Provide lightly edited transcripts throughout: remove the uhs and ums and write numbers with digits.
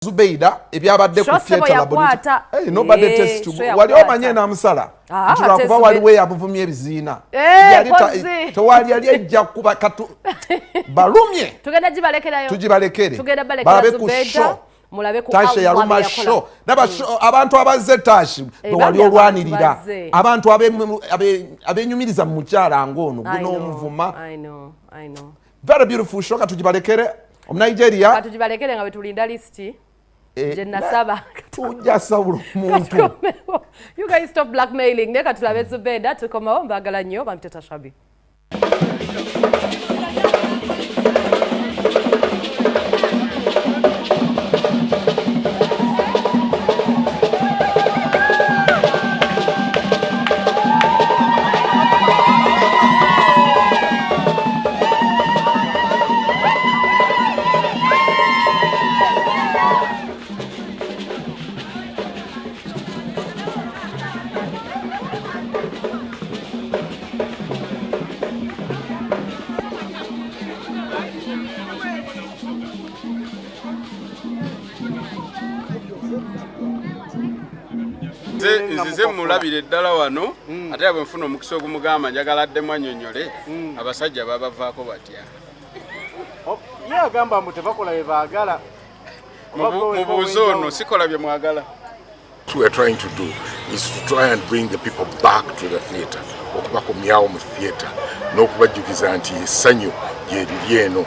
Zubeda ebyabadde ku theater laboratory nobody test wali omanye na msala ntula kuba wali we abuvumye ebiziina yali tewali yali ejja kuba katu balumye tugenda jibalekerayo tujibalekere tugenda balekera Zubeda mulabe ku Tashi ya luma show naba abantu abaze Tashi wali olwanirira abantu abenyumiriza mu kyala ngono guno omuvuma I know very beautiful show katujibalekere Nigeria katujibalekere nga betulinda listi Jenna Saba. You guys stop blackmailing. Neka tulabe Zubeda tukoma mbagala nnyo bamteta Shabi. Nzize mulabire ddala wano ate abwe mfuna omukisa ogumugamba njagala addemu annyonnyole abasajja babavaako batya ye agamba mbu tebakola bye baagala mubuuze ono sikola bye mwagala. What we are trying to do is to try and bring the people back to the theatre okubakomyawo mu theatre n'okubajjukiza nti essanyu lye liri eno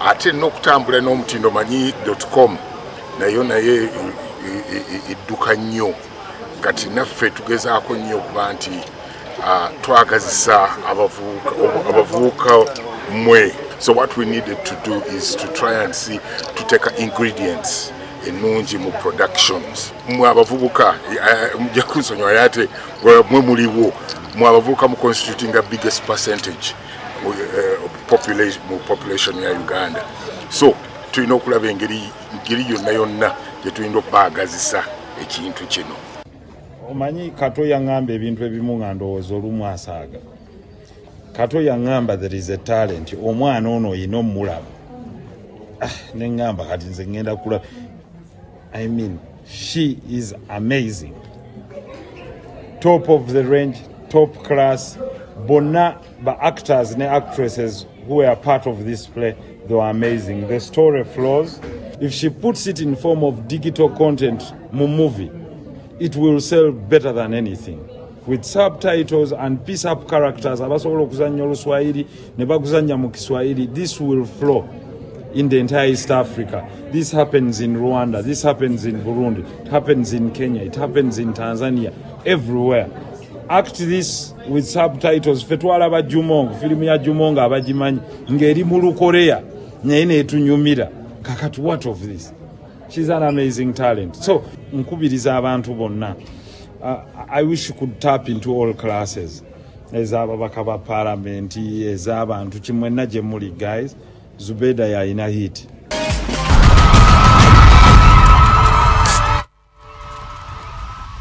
ate n'okutambula n'omutindo manyi.com naye edduka nnyo kati naffe tugezaako nnyo okuba nti twagazisa abavubuka mmwe. So what we needed to do is to try and see to take ingredients ennungi mu productions. Mwe abavubuka mujja kunsonyiwa ate mwe muliwo mwe abavubuka mu constituting a biggest percentage population ya Uganda. So tulina okulaba engeri yonna gye tulina okubaagazisa ekintu kino. Omanyi Kato yangamba ebintu ebimu nga ndowooza olumu asaaga. Kato yangamba there is a talent omwana ono yina omulaba. Ne ngamba kati nze ngenda kulaba. I mean, she is amazing. Top of the range, top class. Bonna, the actors and actresses who were part of this play, they were amazing. The story flows. If she puts it in form of digital content, movie, it will sell better than anything. With subtitles and piece-up characters, abasobola okuzannya Oluswahili ne baguzannya mu Kiswahili, this will flow in the entire East Africa. This happens in Rwanda, this happens in Burundi, it happens in Kenya, it happens in Tanzania, everywhere. Act this with subtitles. Fetwala ba Jumongo, filimu ya Jumongo abagimanyi ngeri mu Lukorea naye netunyumira. Kakati what of this? She's an amazing talent. So nkubiriza abantu bonna. I wish you could tap into all classes. Ezababaka ba parliament, ezabantu kimwenna gye muli guys. Zubeda ya ina hit.